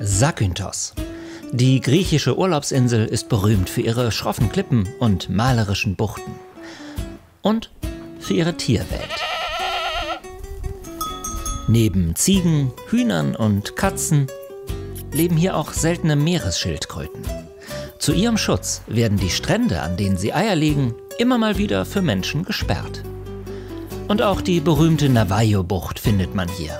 Zakynthos. Die griechische Urlaubsinsel ist berühmt für ihre schroffen Klippen und malerischen Buchten. Und für ihre Tierwelt. Neben Ziegen, Hühnern und Katzen leben hier auch seltene Meeresschildkröten. Zu ihrem Schutz werden die Strände, an denen sie Eier legen, immer mal wieder für Menschen gesperrt. Und auch die berühmte Navajo-Bucht findet man hier.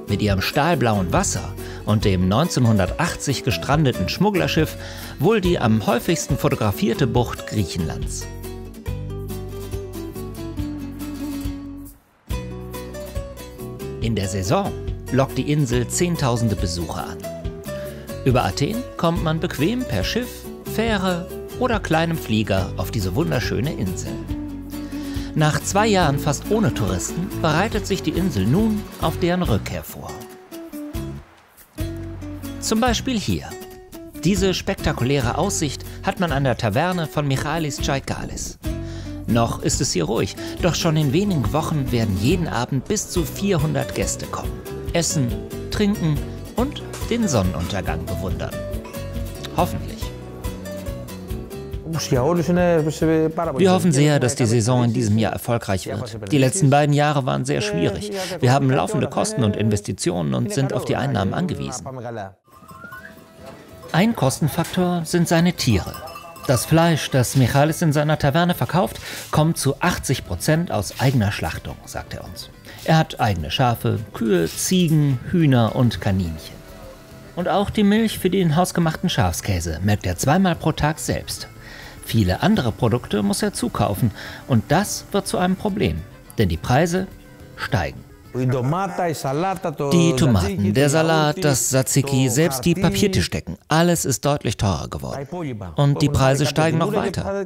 Mit ihrem stahlblauen Wasser und dem 1980 gestrandeten Schmugglerschiff wohl die am häufigsten fotografierte Bucht Griechenlands. In der Saison lockt die Insel Zehntausende Besucher an. Über Athen kommt man bequem per Schiff, Fähre oder kleinem Flieger auf diese wunderschöne Insel. Nach 2 Jahren fast ohne Touristen bereitet sich die Insel nun auf deren Rückkehr vor. Zum Beispiel hier. Diese spektakuläre Aussicht hat man an der Taverne von Michalis Tsaikalis. Noch ist es hier ruhig, doch schon in wenigen Wochen werden jeden Abend bis zu 400 Gäste kommen, essen, trinken und den Sonnenuntergang bewundern. Hoffentlich. Wir hoffen sehr, dass die Saison in diesem Jahr erfolgreich wird. Die letzten beiden Jahre waren sehr schwierig. Wir haben laufende Kosten und Investitionen und sind auf die Einnahmen angewiesen. Ein Kostenfaktor sind seine Tiere. Das Fleisch, das Michalis in seiner Taverne verkauft, kommt zu 80% aus eigener Schlachtung, sagt er uns. Er hat eigene Schafe, Kühe, Ziegen, Hühner und Kaninchen. Und auch die Milch für den hausgemachten Schafskäse melkt er 2-mal pro Tag selbst. Viele andere Produkte muss er zukaufen und das wird zu einem Problem, denn die Preise steigen. Die Tomaten, der Salat, das Tzatziki, selbst die Papiertischdecken, alles ist deutlich teurer geworden. Und die Preise steigen noch weiter.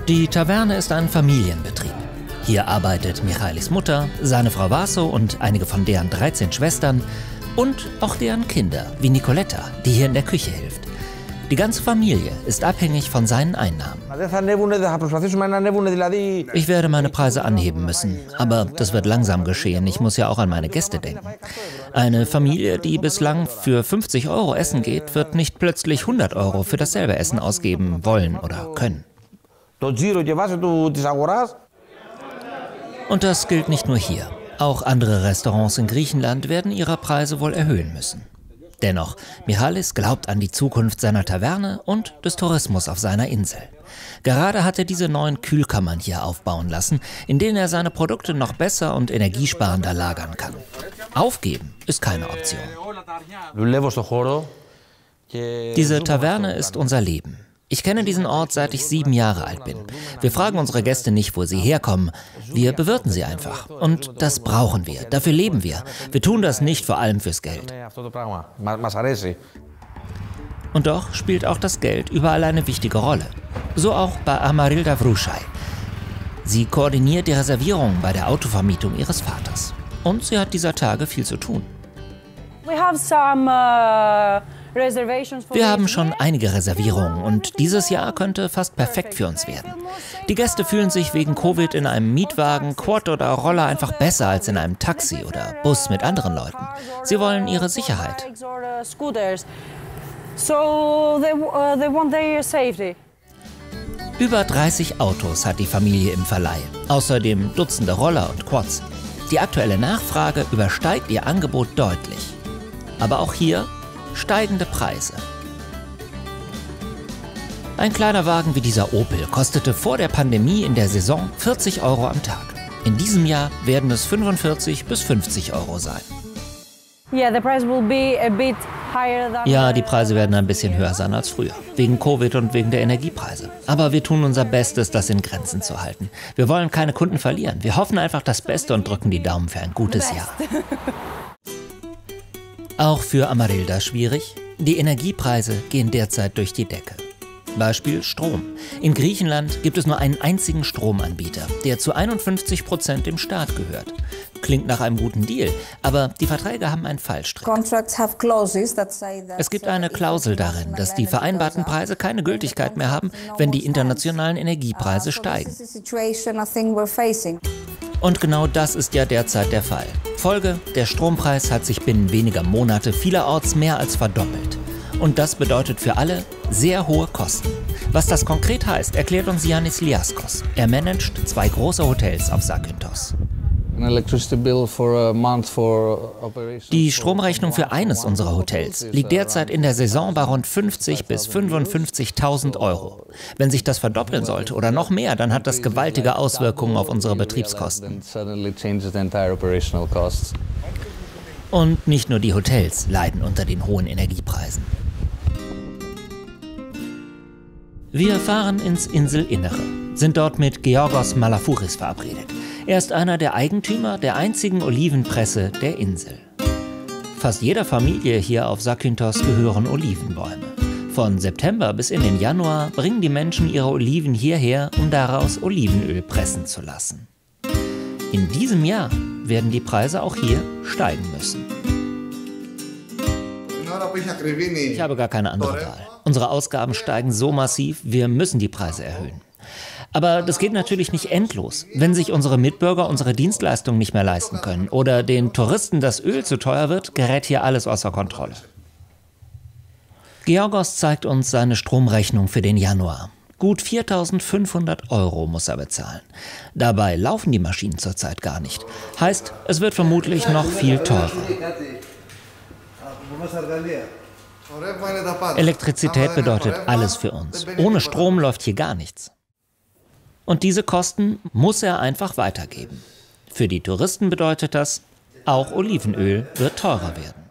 Die Taverne ist ein Familienbetrieb. Hier arbeitet Michalis Mutter, seine Frau Vaso und einige von deren 13 Schwestern und auch deren Kinder, wie Nicoletta, die hier in der Küche hilft. Die ganze Familie ist abhängig von seinen Einnahmen. Ich werde meine Preise anheben müssen, aber das wird langsam geschehen. Ich muss ja auch an meine Gäste denken. Eine Familie, die bislang für 50 € essen geht, wird nicht plötzlich 100 € für dasselbe Essen ausgeben wollen oder können. Und das gilt nicht nur hier. Auch andere Restaurants in Griechenland werden ihre Preise wohl erhöhen müssen. Dennoch, Michalis glaubt an die Zukunft seiner Taverne und des Tourismus auf seiner Insel. Gerade hat er diese neuen Kühlkammern hier aufbauen lassen, in denen er seine Produkte noch besser und energiesparender lagern kann. Aufgeben ist keine Option. Diese Taverne ist unser Leben. Ich kenne diesen Ort, seit ich 7 Jahre alt bin. Wir fragen unsere Gäste nicht, wo sie herkommen. Wir bewirten sie einfach. Und das brauchen wir. Dafür leben wir. Wir tun das nicht vor allem fürs Geld. Und doch spielt auch das Geld überall eine wichtige Rolle. So auch bei Amarilda Vrouchai. Sie koordiniert die Reservierungen bei der Autovermietung ihres Vaters. Und sie hat dieser Tage viel zu tun. Wir haben schon einige Reservierungen und dieses Jahr könnte fast perfekt für uns werden. Die Gäste fühlen sich wegen Covid in einem Mietwagen, Quad oder Roller einfach besser als in einem Taxi oder Bus mit anderen Leuten. Sie wollen ihre Sicherheit. Über 30 Autos hat die Familie im Verleih, außerdem Dutzende Roller und Quads. Die aktuelle Nachfrage übersteigt ihr Angebot deutlich. Aber auch hier steigende Preise. Ein kleiner Wagen wie dieser Opel kostete vor der Pandemie in der Saison 40 € am Tag. In diesem Jahr werden es 45 bis 50 € sein. Ja, die Preise werden ein bisschen höher sein als früher, wegen Covid und wegen der Energiepreise. Aber wir tun unser Bestes, das in Grenzen zu halten. Wir wollen keine Kunden verlieren. Wir hoffen einfach das Beste und drücken die Daumen für ein gutes Jahr. Auch für Amarilda schwierig. Die Energiepreise gehen derzeit durch die Decke. Beispiel Strom. In Griechenland gibt es nur einen einzigen Stromanbieter, der zu 51% dem Staat gehört. Klingt nach einem guten Deal, aber die Verträge haben einen Fallstrick. Es gibt eine Klausel darin, dass die vereinbarten Preise keine Gültigkeit mehr haben, wenn die internationalen Energiepreise steigen. Und genau das ist ja derzeit der Fall. Folge: der Strompreis hat sich binnen weniger Monate vielerorts mehr als verdoppelt. Und das bedeutet für alle sehr hohe Kosten. Was das konkret heißt, erklärt uns Yannis Liaskos. Er managt 2 große Hotels auf Zakynthos. Die Stromrechnung für eines unserer Hotels liegt derzeit in der Saison bei rund 50.000 bis 55.000 Euro. Wenn sich das verdoppeln sollte oder noch mehr, dann hat das gewaltige Auswirkungen auf unsere Betriebskosten. Und nicht nur die Hotels leiden unter den hohen Energiepreisen. Wir fahren ins Inselinnere, sind dort mit Georgos Malafouris verabredet. Er ist einer der Eigentümer der einzigen Olivenpresse der Insel. Fast jeder Familie hier auf Zakynthos gehören Olivenbäume. Von September bis in den Januar bringen die Menschen ihre Oliven hierher, um daraus Olivenöl pressen zu lassen. In diesem Jahr werden die Preise auch hier steigen müssen. Ich habe gar keine andere Wahl. Unsere Ausgaben steigen so massiv, wir müssen die Preise erhöhen. Aber das geht natürlich nicht endlos. Wenn sich unsere Mitbürger unsere Dienstleistungen nicht mehr leisten können oder den Touristen das Öl zu teuer wird, gerät hier alles außer Kontrolle. Georgos zeigt uns seine Stromrechnung für den Januar. Gut 4.500 Euro muss er bezahlen. Dabei laufen die Maschinen zurzeit gar nicht. Heißt, es wird vermutlich noch viel teurer. Elektrizität bedeutet alles für uns. Ohne Strom läuft hier gar nichts. Und diese Kosten muss er einfach weitergeben. Für die Touristen bedeutet das, auch Olivenöl wird teurer werden.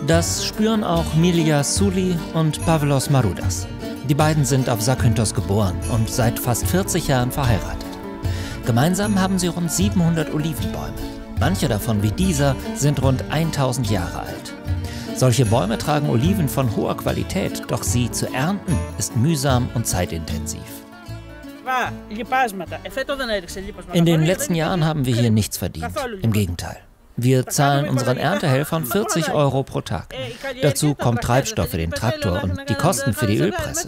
Das spüren auch Milia Souli und Pavlos Maroudas. Die beiden sind auf Zakynthos geboren und seit fast 40 Jahren verheiratet. Gemeinsam haben sie rund 700 Olivenbäume. Manche davon, wie dieser, sind rund 1000 Jahre alt. Solche Bäume tragen Oliven von hoher Qualität, doch sie zu ernten ist mühsam und zeitintensiv. In den letzten Jahren haben wir hier nichts verdient. Im Gegenteil. Wir zahlen unseren Erntehelfern 40 Euro pro Tag. Dazu kommt Treibstoff für den Traktor und die Kosten für die Ölpresse.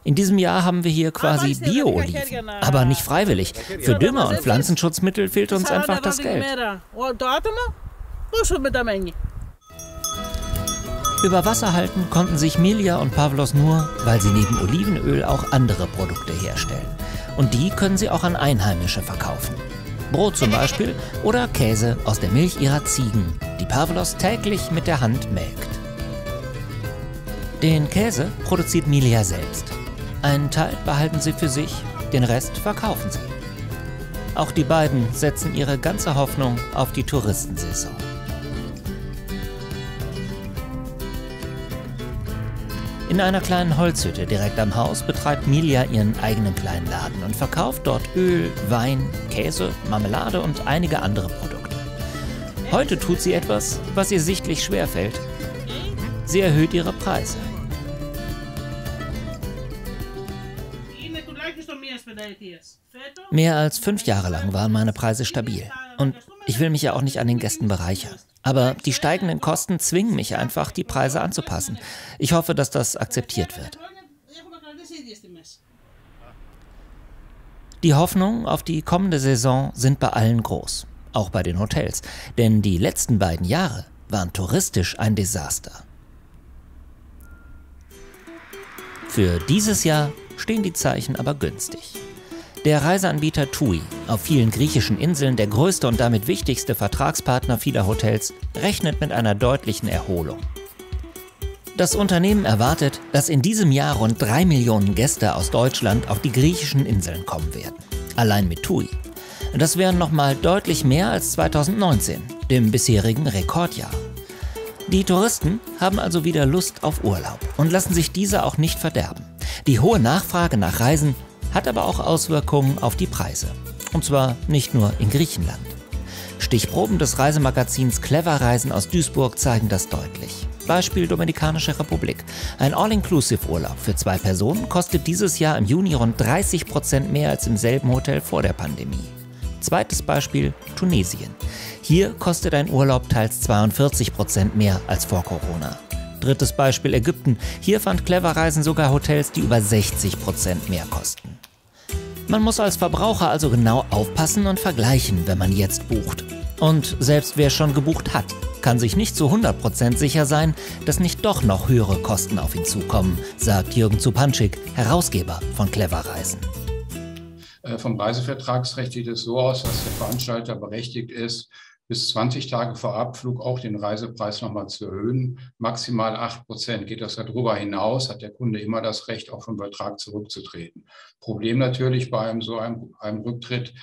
In diesem Jahr haben wir hier quasi Bio-Oliven, aber nicht freiwillig. Für Dünger und Pflanzenschutzmittel fehlt uns einfach das Geld. Über Wasser halten konnten sich Milia und Pavlos nur, weil sie neben Olivenöl auch andere Produkte herstellen. Und die können sie auch an Einheimische verkaufen. Brot zum Beispiel oder Käse aus der Milch ihrer Ziegen, die Pavlos täglich mit der Hand melkt. Den Käse produziert Milia selbst. Einen Teil behalten sie für sich, den Rest verkaufen sie. Auch die beiden setzen ihre ganze Hoffnung auf die Touristensaison. In einer kleinen Holzhütte direkt am Haus betreibt Milia ihren eigenen kleinen Laden und verkauft dort Öl, Wein, Käse, Marmelade und einige andere Produkte. Heute tut sie etwas, was ihr sichtlich schwerfällt. Sie erhöht ihre Preise. Mehr als 5 Jahre lang waren meine Preise stabil. Und ich will mich ja auch nicht an den Gästen bereichern. Aber die steigenden Kosten zwingen mich einfach, die Preise anzupassen. Ich hoffe, dass das akzeptiert wird. Die Hoffnungen auf die kommende Saison sind bei allen groß. Auch bei den Hotels. Denn die letzten beiden Jahre waren touristisch ein Desaster. Für dieses Jahr stehen die Zeichen aber günstig. Der Reiseanbieter TUI, auf vielen griechischen Inseln der größte und damit wichtigste Vertragspartner vieler Hotels, rechnet mit einer deutlichen Erholung. Das Unternehmen erwartet, dass in diesem Jahr rund 3 Millionen Gäste aus Deutschland auf die griechischen Inseln kommen werden. Allein mit TUI. Das wären nochmal deutlich mehr als 2019, dem bisherigen Rekordjahr. Die Touristen haben also wieder Lust auf Urlaub und lassen sich diese auch nicht verderben. Die hohe Nachfrage nach Reisen hat aber auch Auswirkungen auf die Preise. Und zwar nicht nur in Griechenland. Stichproben des Reisemagazins Clever Reisen aus Duisburg zeigen das deutlich. Beispiel Dominikanische Republik. Ein All-Inclusive-Urlaub für 2 Personen kostet dieses Jahr im Juni rund 30% mehr als im selben Hotel vor der Pandemie. Zweites Beispiel Tunesien. Hier kostet ein Urlaub teils 42% mehr als vor Corona. Drittes Beispiel Ägypten. Hier fand Cleverreisen sogar Hotels, die über 60% mehr kosten. Man muss als Verbraucher also genau aufpassen und vergleichen, wenn man jetzt bucht. Und selbst wer schon gebucht hat, kann sich nicht zu 100% sicher sein, dass nicht doch noch höhere Kosten auf ihn zukommen, sagt Jürgen Zupanczyk, Herausgeber von Cleverreisen. Vom Reisevertragsrecht sieht es so aus, dass der Veranstalter berechtigt ist, bis 20 Tage vor Abflug auch den Reisepreis nochmal zu erhöhen. Maximal 8%. Geht das darüber hinaus, hat der Kunde immer das Recht, auch vom Vertrag zurückzutreten. Problem natürlich bei einem Rücktritt,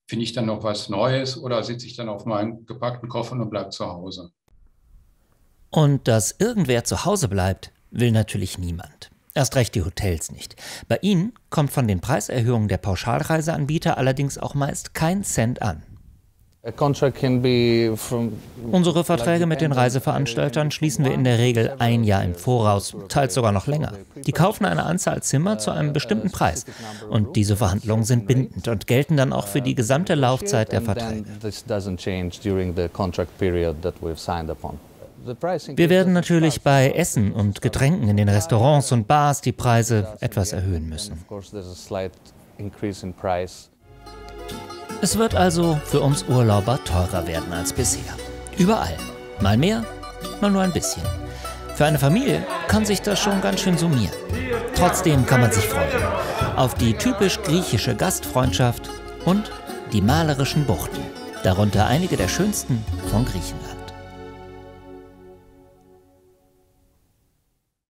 finde ich dann noch was Neues oder sitze ich dann auf meinen gepackten Koffer und bleibe zu Hause. Und dass irgendwer zu Hause bleibt, will natürlich niemand. Erst recht die Hotels nicht. Bei ihnen kommt von den Preiserhöhungen der Pauschalreiseanbieter allerdings auch meist kein Cent an. Unsere Verträge mit den Reiseveranstaltern schließen wir in der Regel ein Jahr im Voraus, teils sogar noch länger. Die kaufen eine Anzahl Zimmer zu einem bestimmten Preis. Und diese Verhandlungen sind bindend und gelten dann auch für die gesamte Laufzeit der Verträge. Wir werden natürlich bei Essen und Getränken in den Restaurants und Bars die Preise etwas erhöhen müssen. Es wird also für uns Urlauber teurer werden als bisher. Überall. Mal mehr, mal nur ein bisschen. Für eine Familie kann sich das schon ganz schön summieren. Trotzdem kann man sich freuen auf die typisch griechische Gastfreundschaft und die malerischen Buchten, darunter einige der schönsten von Griechenland.